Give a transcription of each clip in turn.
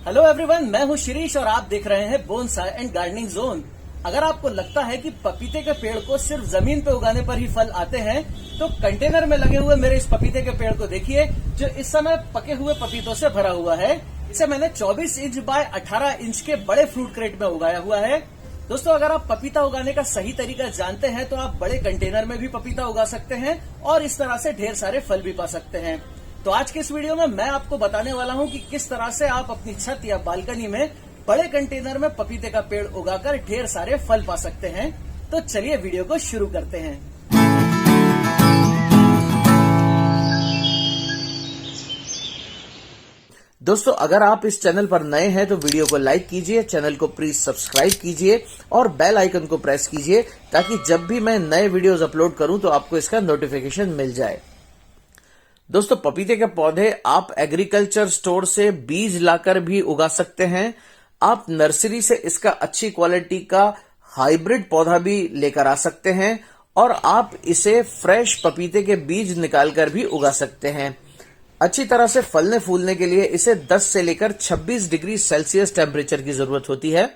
Hello everyone, मैं हूं शिरीष और आप देख रहे हैं बोनसाई एंड गार्डनिंग जोन। अगर आपको लगता है कि पपीते के पेड़ को सिर्फ जमीन पे उगाने पर ही फल आते हैं, तो कंटेनर में लगे हुए मेरे इस पपीते के पेड़ को देखिए, जो इस समय पके हुए पपीतों से भरा हुआ है। इसे मैंने 24 इंच बाय 18 इंच के बड़े फ्रूट क्रेट में उगाया हुआ है। दोस्तों, अगर आप पपीता उगाने का सही तरीका जानते हैं तो आप बड़े कंटेनर में भी पपीता उगा सकते हैं और इस तरह से ढेर सारे फल भी पा सकते हैं। तो आज के इस वीडियो में मैं आपको बताने वाला हूं कि किस तरह से आप अपनी छत या बालकनी में बड़े कंटेनर में पपीते का पेड़ उगाकर ढेर सारे फल पा सकते हैं। तो चलिए वीडियो को शुरू करते हैं। दोस्तों, अगर आप इस चैनल पर नए हैं तो वीडियो को लाइक कीजिए, चैनल को प्लीज सब्सक्राइब कीजिए और बेल आइकन को प्रेस कीजिए ताकि जब भी मैं नए वीडियोस अपलोड करूं तो आपको इसका नोटिफिकेशन मिल जाए। दोस्तों, पपीते के पौधे आप एग्रीकल्चर स्टोर से बीज लाकर भी उगा सकते हैं। आप नर्सरी से इसका अच्छी क्वालिटी का हाइब्रिड पौधा भी लेकर आ सकते हैं और आप इसे फ्रेश पपीते के बीज निकालकर भी उगा सकते हैं। अच्छी तरह से फलने फूलने के लिए इसे 10 से लेकर 26 डिग्री सेल्सियस टेम्परेचर की जरूरत होती है।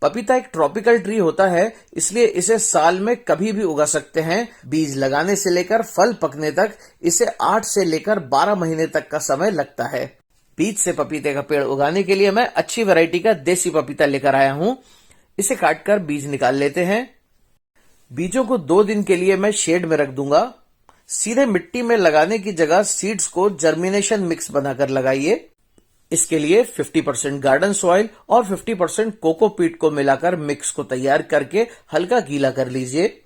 पपीता एक ट्रॉपिकल ट्री होता है, इसलिए इसे साल में कभी भी उगा सकते हैं। बीज लगाने से लेकर फल पकने तक इसे 8 से लेकर 12 महीने तक का समय लगता है। बीज से पपीते का पेड़ उगाने के लिए मैं अच्छी वैरायटी का देसी पपीता लेकर आया हूं। इसे काटकर बीज निकाल लेते हैं। बीजों को 2 दिन के लिए मैं शेड में रख दूंगा। सीधे मिट्टी में लगाने की जगह सीड्स को जर्मिनेशन मिक्स बनाकर लगाइए। इसके लिए 50% गार्डन सॉइल और 50% कोकोपीट को मिलाकर मिक्स को तैयार करके हल्का गीला कर लीजिए।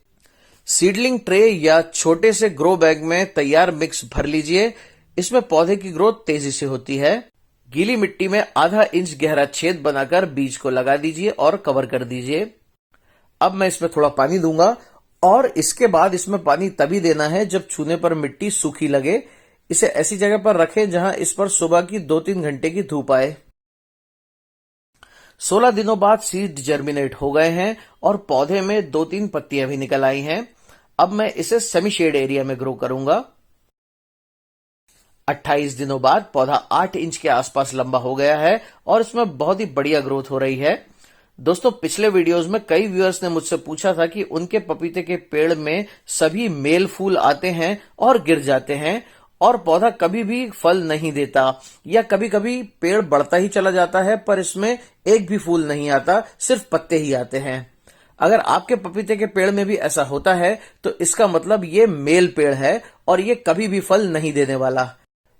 सीडलिंग ट्रे या छोटे से ग्रो बैग में तैयार मिक्स भर लीजिए। इसमें पौधे की ग्रोथ तेजी से होती है। गीली मिट्टी में आधा इंच गहरा छेद बनाकर बीज को लगा दीजिए और कवर कर दीजिए। अब मैं इसमें थोड़ा पानी दूंगा और इसके बाद इसमें पानी तभी देना है जब छूने पर मिट्टी सूखी लगे। इसे ऐसी जगह पर रखें जहां इस पर सुबह की 2-3 घंटे की धूप आए। 16 दिनों बाद सीड जर्मिनेट हो गए हैं और पौधे में 2-3 पत्तियां भी निकल आई हैं। अब मैं इसे सेमी शेड एरिया में ग्रो करूंगा। 28 दिनों बाद पौधा 8 इंच के आसपास लंबा हो गया है और इसमें बहुत ही बढ़िया ग्रोथ हो रही है। दोस्तों, पिछले वीडियोस में कई व्यूअर्स ने मुझसे पूछा था कि उनके पपीते के पेड़ में सभी मेल फूल आते हैं और गिर जाते हैं और पौधा कभी भी फल नहीं देता, या कभी कभी पेड़ बढ़ता ही चला जाता है पर इसमें एक भी फूल नहीं आता, सिर्फ पत्ते ही आते हैं। अगर आपके पपीते के पेड़ में भी ऐसा होता है तो इसका मतलब ये मेल पेड़ है और ये कभी भी फल नहीं देने वाला।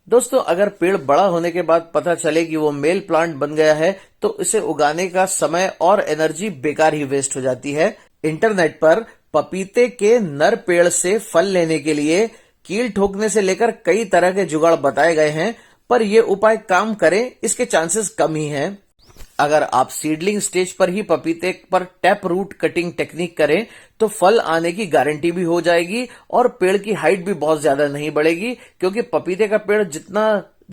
दोस्तों, अगर पेड़ बड़ा होने के बाद पता चले कि वो मेल प्लांट बन गया है तो इसे उगाने का समय और एनर्जी बेकार ही वेस्ट हो जाती है। इंटरनेट पर पपीते के नर पेड़ से फल लेने के लिए कील ठोकने से लेकर कई तरह के जुगाड़ बताए गए हैं, पर ये उपाय काम करें इसके चांसेस कम ही हैं। अगर आप सीडलिंग स्टेज पर ही पपीते पर टैप रूट कटिंग टेक्निक करें तो फल आने की गारंटी भी हो जाएगी और पेड़ की हाइट भी बहुत ज्यादा नहीं बढ़ेगी, क्योंकि पपीते का पेड़ जितना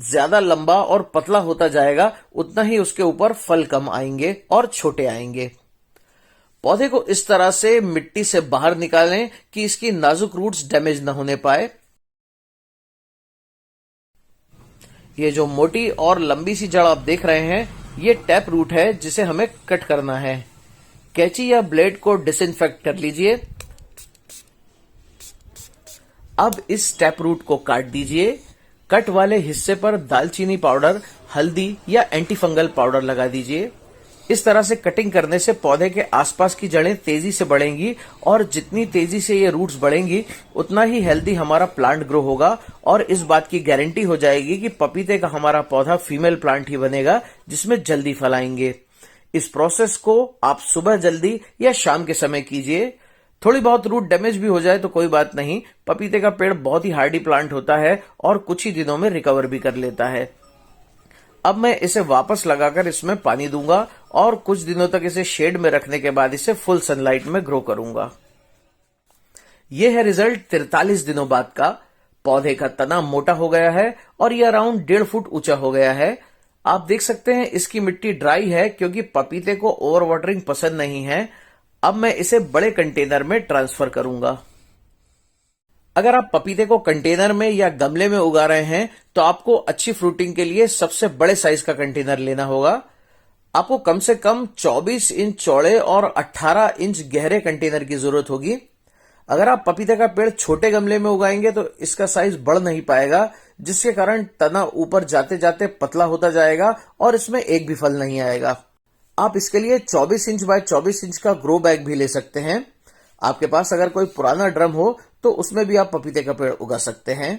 ज्यादा लंबा और पतला होता जाएगा उतना ही उसके ऊपर फल कम आएंगे और छोटे आएंगे। पौधे को इस तरह से मिट्टी से बाहर निकालें कि इसकी नाजुक रूट्स डैमेज न होने पाए। ये जो मोटी और लंबी सी जड़ आप देख रहे हैं, ये टैप रूट है जिसे हमें कट करना है। कैंची या ब्लेड को डिसइंफेक्ट कर लीजिए। अब इस टैप रूट को काट दीजिए। कट वाले हिस्से पर दालचीनी पाउडर, हल्दी या एंटी फंगल पाउडर लगा दीजिए। इस तरह से कटिंग करने से पौधे के आसपास की जड़ें तेजी से बढ़ेंगी और जितनी तेजी से ये रूट्स बढ़ेंगी उतना ही हेल्दी हमारा प्लांट ग्रो होगा और इस बात की गारंटी हो जाएगी कि पपीते का हमारा पौधा फीमेल प्लांट ही बनेगा जिसमें जल्दी फल आएंगे। इस प्रोसेस को आप सुबह जल्दी या शाम के समय कीजिए। थोड़ी बहुत रूट डैमेज भी हो जाए तो कोई बात नहीं, पपीते का पेड़ बहुत ही हार्डी प्लांट होता है और कुछ ही दिनों में रिकवर भी कर लेता है। अब मैं इसे वापस लगाकर इसमें पानी दूंगा और कुछ दिनों तक इसे शेड में रखने के बाद इसे फुल सनलाइट में ग्रो करूंगा। यह है रिजल्ट 43 दिनों बाद का। पौधे का तना मोटा हो गया है और यह अराउंड 1.5 फुट ऊंचा हो गया है। आप देख सकते हैं इसकी मिट्टी ड्राई है क्योंकि पपीते को ओवर वाटरिंग पसंद नहीं है। अब मैं इसे बड़े कंटेनर में ट्रांसफर करूंगा। अगर आप पपीते को कंटेनर में या गमले में उगा रहे हैं तो आपको अच्छी फ्रूटिंग के लिए सबसे बड़े साइज का कंटेनर लेना होगा। आपको कम से कम 24 इंच चौड़े और 18 इंच गहरे कंटेनर की जरूरत होगी। अगर आप पपीते का पेड़ छोटे गमले में उगाएंगे तो इसका साइज बढ़ नहीं पाएगा, जिसके कारण तना ऊपर जाते जाते पतला होता जाएगा और इसमें एक भी फल नहीं आएगा। आप इसके लिए 24 इंच बाय 24 इंच का ग्रो बैग भी ले सकते हैं। आपके पास अगर कोई पुराना ड्रम हो तो उसमें भी आप पपीते का पेड़ उगा सकते हैं।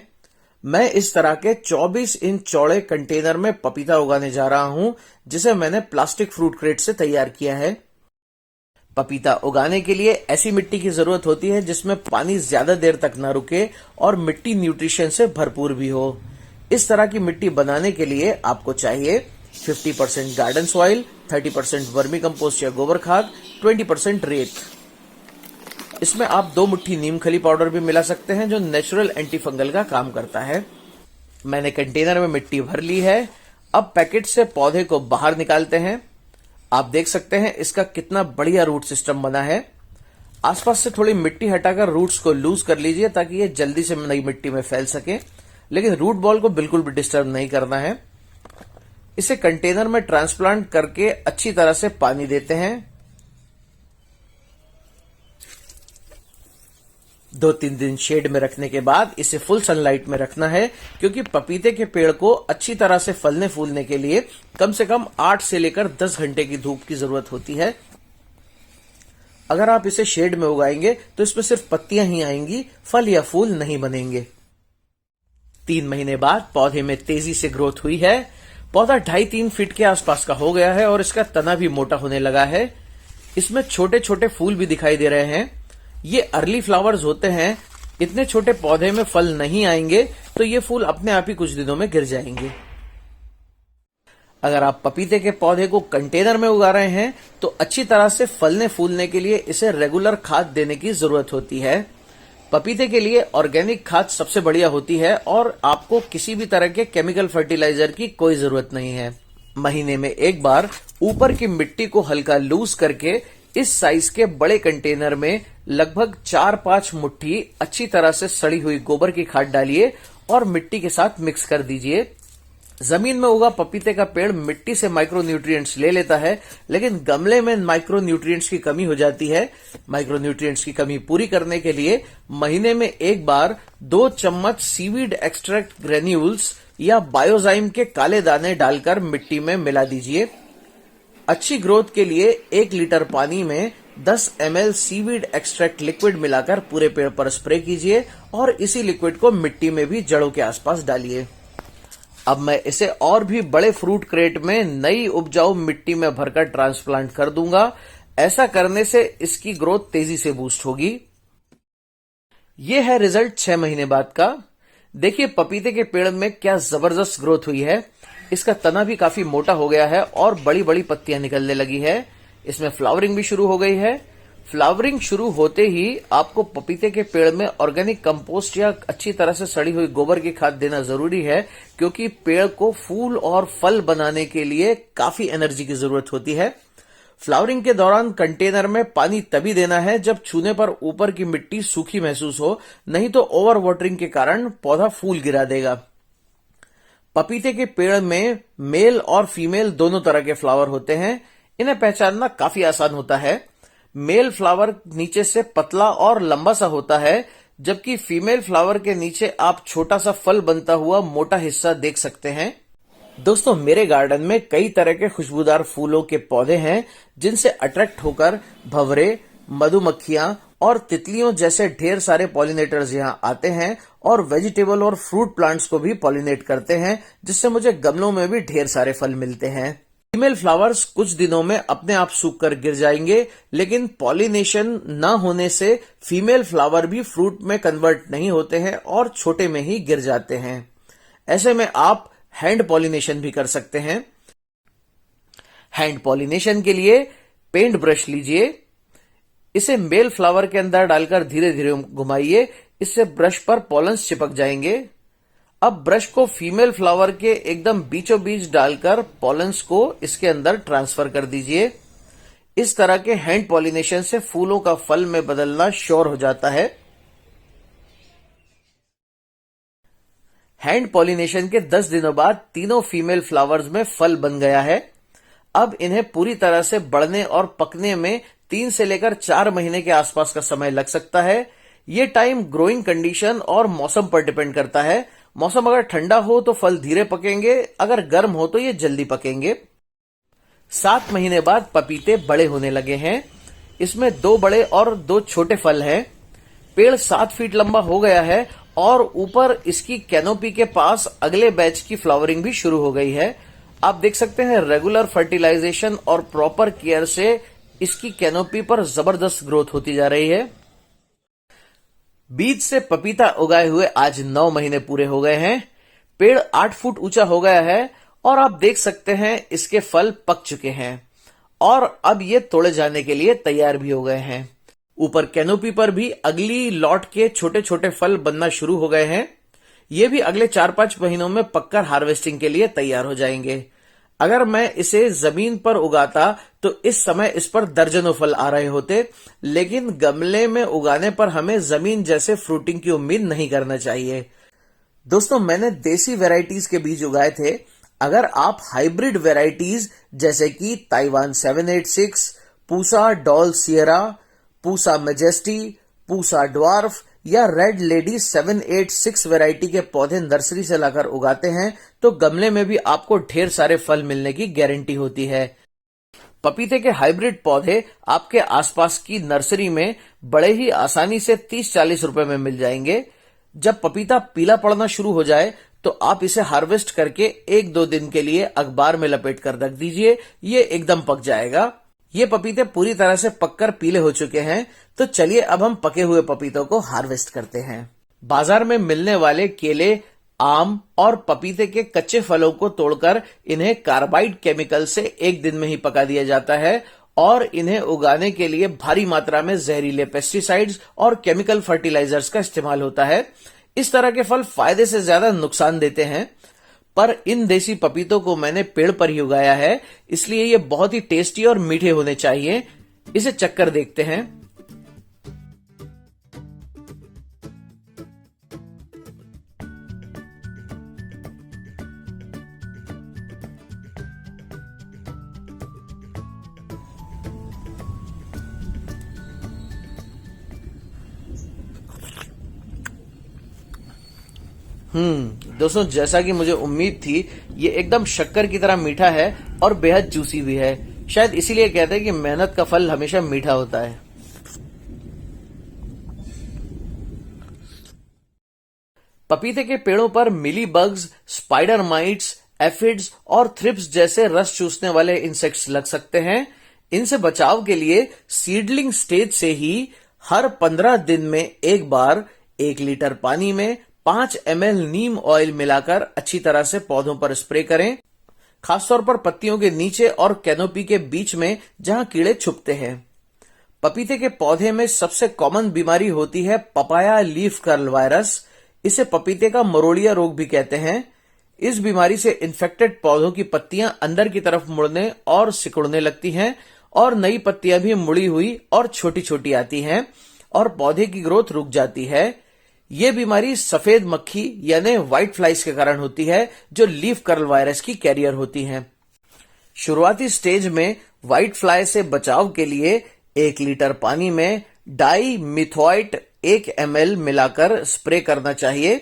मैं इस तरह के 24 इंच चौड़े कंटेनर में पपीता उगाने जा रहा हूं, जिसे मैंने प्लास्टिक फ्रूट क्रेट से तैयार किया है। पपीता उगाने के लिए ऐसी मिट्टी की जरूरत होती है जिसमें पानी ज्यादा देर तक न रुके और मिट्टी न्यूट्रिशन से भरपूर भी हो। इस तरह की मिट्टी बनाने के लिए आपको चाहिए 50% गार्डन सॉइल, 30% वर्मी कंपोस्ट या गोबर खाद, 20% रेत। इसमें आप 2 मुट्ठी नीम खली पाउडर भी मिला सकते हैं जो नेचुरल एंटी फंगल का काम करता है। मैंने कंटेनर में मिट्टी भर ली है। अब पैकेट से पौधे को बाहर निकालते हैं। आप देख सकते हैं इसका कितना बढ़िया रूट सिस्टम बना है। आसपास से थोड़ी मिट्टी हटाकर रूट्स को लूज कर लीजिए ताकि ये जल्दी से नई मिट्टी में फैल सके, लेकिन रूट बॉल को बिल्कुल भी डिस्टर्ब नहीं करना है। इसे कंटेनर में ट्रांसप्लांट करके अच्छी तरह से पानी देते हैं। 2-3 दिन शेड में रखने के बाद इसे फुल सनलाइट में रखना है, क्योंकि पपीते के पेड़ को अच्छी तरह से फलने फूलने के लिए कम से कम 8 से लेकर 10 घंटे की धूप की जरूरत होती है। अगर आप इसे शेड में उगाएंगे तो इसमें सिर्फ पत्तियां ही आएंगी, फल या फूल नहीं बनेंगे। 3 महीने बाद पौधे में तेजी से ग्रोथ हुई है। पौधा 2.5-3 फीट के आसपास का हो गया है और इसका तना भी मोटा होने लगा है। इसमें छोटे छोटे फूल भी दिखाई दे रहे हैं। ये अर्ली फ्लावर्स होते हैं। इतने छोटे पौधे में फल नहीं आएंगे तो ये फूल अपने आप ही कुछ दिनों में गिर जाएंगे। अगर आप पपीते के पौधे को कंटेनर में उगा रहे हैं तो अच्छी तरह से फलने फूलने के लिए इसे रेगुलर खाद देने की जरूरत होती है। पपीते के लिए ऑर्गेनिक खाद सबसे बढ़िया होती है और आपको किसी भी तरह के केमिकल फर्टिलाइजर की कोई जरूरत नहीं है। महीने में एक बार ऊपर की मिट्टी को हल्का लूज करके इस साइज के बड़े कंटेनर में लगभग 4-5 मुट्ठी अच्छी तरह से सड़ी हुई गोबर की खाद डालिए और मिट्टी के साथ मिक्स कर दीजिए। जमीन में उगा पपीते का पेड़ मिट्टी से माइक्रो न्यूट्रिएंट्स ले लेता है, लेकिन गमले में माइक्रो न्यूट्रिएंट्स की कमी हो जाती है। माइक्रो न्यूट्रिएंट्स की कमी पूरी करने के लिए महीने में एक बार 2 चम्मच सीवीड एक्सट्रैक्ट ग्रेन्यूल्स या बायोजाइम के काले दाने डालकर मिट्टी में मिला दीजिए। अच्छी ग्रोथ के लिए 1 लीटर पानी में 10 ml सीवीड एक्सट्रैक्ट लिक्विड मिलाकर पूरे पेड़ पर स्प्रे कीजिए और इसी लिक्विड को मिट्टी में भी जड़ों के आसपास डालिए। अब मैं इसे और भी बड़े फ्रूट क्रेट में नई उपजाऊ मिट्टी में भरकर ट्रांसप्लांट कर दूंगा। ऐसा करने से इसकी ग्रोथ तेजी से बूस्ट होगी। ये है रिजल्ट 6 महीने बाद का। देखिए पपीते के पेड़ में क्या जबरदस्त ग्रोथ हुई है। इसका तना भी काफी मोटा हो गया है और बड़ी बड़ी पत्तियां निकलने लगी है। इसमें फ्लावरिंग भी शुरू हो गई है। फ्लावरिंग शुरू होते ही आपको पपीते के पेड़ में ऑर्गेनिक कंपोस्ट या अच्छी तरह से सड़ी हुई गोबर की खाद देना जरूरी है, क्योंकि पेड़ को फूल और फल बनाने के लिए काफी एनर्जी की जरूरत होती है। फ्लावरिंग के दौरान कंटेनर में पानी तभी देना है जब छूने पर ऊपर की मिट्टी सूखी महसूस हो, नहीं तो ओवर वाटरिंग के कारण पौधा फूल गिरा देगा। पपीते के पेड़ में मेल और फीमेल दोनों तरह के फ्लावर होते हैं। इन्हें पहचानना काफी आसान होता है। मेल फ्लावर नीचे से पतला और लंबा सा होता है, जबकि फीमेल फ्लावर के नीचे आप छोटा सा फल बनता हुआ मोटा हिस्सा देख सकते हैं। दोस्तों, मेरे गार्डन में कई तरह के खुशबूदार फूलों के पौधे हैं, जिनसे अट्रैक्ट होकर भंवरे, मधुमक्खियां और तितलियों जैसे ढेर सारे पॉलिनेटर्स यहाँ आते हैं और वेजिटेबल और फ्रूट प्लांट्स को भी पॉलिनेट करते हैं, जिससे मुझे गमलों में भी ढेर सारे फल मिलते हैं। फीमेल फ्लावर्स कुछ दिनों में अपने आप सूख कर गिर जाएंगे, लेकिन पॉलिनेशन न होने से फीमेल फ्लावर भी फ्रूट में कन्वर्ट नहीं होते हैं और छोटे में ही गिर जाते हैं। ऐसे में आप हैंड पॉलिनेशन भी कर सकते हैं। हैंड पॉलिनेशन के लिए पेंट ब्रश लीजिए। इसे मेल फ्लावर के अंदर डालकर धीरे धीरे घुमाइए। इससे ब्रश पर पॉलन्स चिपक जाएंगे। अब ब्रश को फीमेल फ्लावर के एकदम बीचों बीच डालकर पॉलन्स को इसके अंदर ट्रांसफर कर दीजिए। इस तरह के हैंड पॉलिनेशन से फूलों का फल में बदलना श्योर हो जाता है। हैंड पॉलिनेशन के 10 दिनों बाद तीनों फीमेल फ्लावर्स में फल बन गया है। अब इन्हें पूरी तरह से बढ़ने और पकने में 3 से लेकर 4 महीने के आसपास का समय लग सकता है। ये टाइम ग्रोइंग कंडीशन और मौसम पर डिपेंड करता है। मौसम अगर ठंडा हो तो फल धीरे पकेंगे, अगर गर्म हो तो ये जल्दी पकेंगे। 7 महीने बाद पपीते बड़े होने लगे हैं। इसमें 2 बड़े और 2 छोटे फल हैं। पेड़ 7 फीट लंबा हो गया है और ऊपर इसकी कैनोपी के पास अगले बैच की फ्लावरिंग भी शुरू हो गई है। आप देख सकते हैं रेगुलर फर्टिलाइजेशन और प्रॉपर केयर से इसकी कैनोपी पर जबरदस्त ग्रोथ होती जा रही है। बीज से पपीता उगाए हुए आज 9 महीने पूरे हो गए हैं। पेड़ 8 फुट ऊंचा हो गया है और आप देख सकते हैं इसके फल पक चुके हैं और अब ये तोड़े जाने के लिए तैयार भी हो गए हैं। ऊपर कैनोपी पर भी अगली लॉट के छोटे छोटे फल बनना शुरू हो गए हैं। ये भी अगले 4-5 महीनों में पककर हार्वेस्टिंग के लिए तैयार हो जाएंगे। अगर मैं इसे जमीन पर उगाता तो इस समय इस पर दर्जनों फल आ रहे होते, लेकिन गमले में उगाने पर हमें जमीन जैसे फ्रूटिंग की उम्मीद नहीं करना चाहिए। दोस्तों, मैंने देसी वैरायटीज के बीज उगाए थे। अगर आप हाइब्रिड वैरायटीज जैसे कि Taiwan 786, Pusa doll Sierra, Pusa majesty, Pusa dwarf या रेड लेडी 786 वैरायटी के पौधे नर्सरी से लाकर उगाते हैं तो गमले में भी आपको ढेर सारे फल मिलने की गारंटी होती है। पपीते के हाइब्रिड पौधे आपके आसपास की नर्सरी में बड़े ही आसानी से 30-40 रुपए में मिल जाएंगे। जब पपीता पीला पड़ना शुरू हो जाए तो आप इसे हार्वेस्ट करके 1-2 दिन के लिए अखबार में लपेट कर रख दीजिए, ये एकदम पक जाएगा। ये पपीते पूरी तरह से पककर पीले हो चुके हैं, तो चलिए अब हम पके हुए पपीतों को हार्वेस्ट करते हैं। बाजार में मिलने वाले केले, आम और पपीते के कच्चे फलों को तोड़कर इन्हें कार्बाइड केमिकल से 1 दिन में ही पका दिया जाता है और इन्हें उगाने के लिए भारी मात्रा में जहरीले पेस्टिसाइड्स और केमिकल फर्टिलाइजर्स का इस्तेमाल होता है। इस तरह के फल फायदे से ज्यादा नुकसान देते हैं, पर इन देसी पपीतों को मैंने पेड़ पर ही उगाया है, इसलिए ये बहुत ही टेस्टी और मीठे होने चाहिए। इसे चक्कर देखते हैं। दोस्तों, जैसा कि मुझे उम्मीद थी, ये एकदम शक्कर की तरह मीठा है और बेहद जूसी भी है। शायद इसीलिए कहते हैं कि मेहनत का फल हमेशा मीठा होता है। पपीते के पेड़ों पर मिली बग्स, स्पाइडर माइट्स, एफिड्स और थ्रिप्स जैसे रस चूसने वाले इंसेक्ट्स लग सकते हैं। इनसे बचाव के लिए सीडलिंग स्टेज से ही हर 15 दिन में एक बार 1 लीटर पानी में 5 ml नीम ऑयल मिलाकर अच्छी तरह से पौधों पर स्प्रे करें, खासतौर पर पत्तियों के नीचे और कैनोपी के बीच में जहां कीड़े छुपते हैं। पपीते के पौधे में सबसे कॉमन बीमारी होती है पपाया लीफ कर्ल वायरस। इसे पपीते का मरोड़िया रोग भी कहते हैं। इस बीमारी से इन्फेक्टेड पौधों की पत्तियां अंदर की तरफ मुड़ने और सिकुड़ने लगती हैं और नई पत्तियां भी मुड़ी हुई और छोटी छोटी आती हैं और पौधे की ग्रोथ रुक जाती है। ये बीमारी सफेद मक्खी यानी व्हाइट फ्लाइज के कारण होती है, जो लीफ कर्ल वायरस की कैरियर होती हैं। शुरुआती स्टेज में व्हाइट फ्लाई से बचाव के लिए 1 लीटर पानी में डाई मिथोइट 1 ml मिलाकर स्प्रे करना चाहिए।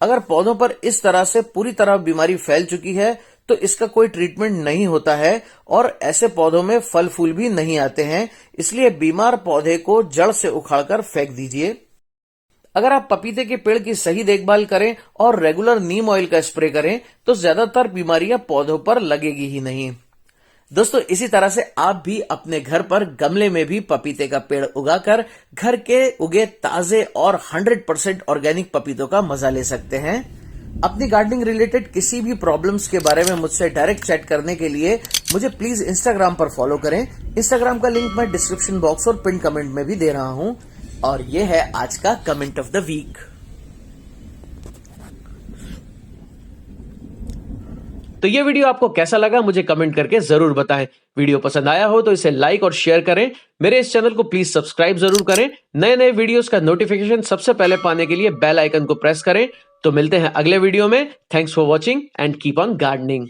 अगर पौधों पर इस तरह से पूरी तरह बीमारी फैल चुकी है तो इसका कोई ट्रीटमेंट नहीं होता है और ऐसे पौधों में फल फूल भी नहीं आते हैं, इसलिए बीमार पौधे को जड़ से उखाड़कर फेंक दीजिए। अगर आप पपीते के पेड़ की सही देखभाल करें और रेगुलर नीम ऑयल का स्प्रे करें तो ज्यादातर बीमारियां पौधों पर लगेगी ही नहीं। दोस्तों, इसी तरह से आप भी अपने घर पर गमले में भी पपीते का पेड़ उगाकर घर के उगे ताजे और 100% ऑर्गेनिक पपीतों का मजा ले सकते हैं। अपनी गार्डनिंग रिलेटेड किसी भी प्रॉब्लम्स के बारे में मुझसे डायरेक्ट चैट करने के लिए मुझे प्लीज इंस्टाग्राम पर फॉलो करें। इंस्टाग्राम का लिंक मैं डिस्क्रिप्शन बॉक्स और पिन कमेंट में भी दे रहा हूं। और ये है आज का कमेंट ऑफ द वीक। तो ये वीडियो आपको कैसा लगा मुझे कमेंट करके जरूर बताएं। वीडियो पसंद आया हो तो इसे लाइक और शेयर करें। मेरे इस चैनल को प्लीज सब्सक्राइब जरूर करें। नए नए वीडियोस का नोटिफिकेशन सबसे पहले पाने के लिए बेल आइकन को प्रेस करें तो मिलते हैं अगले वीडियो में। Thanks for watching and keep on gardening.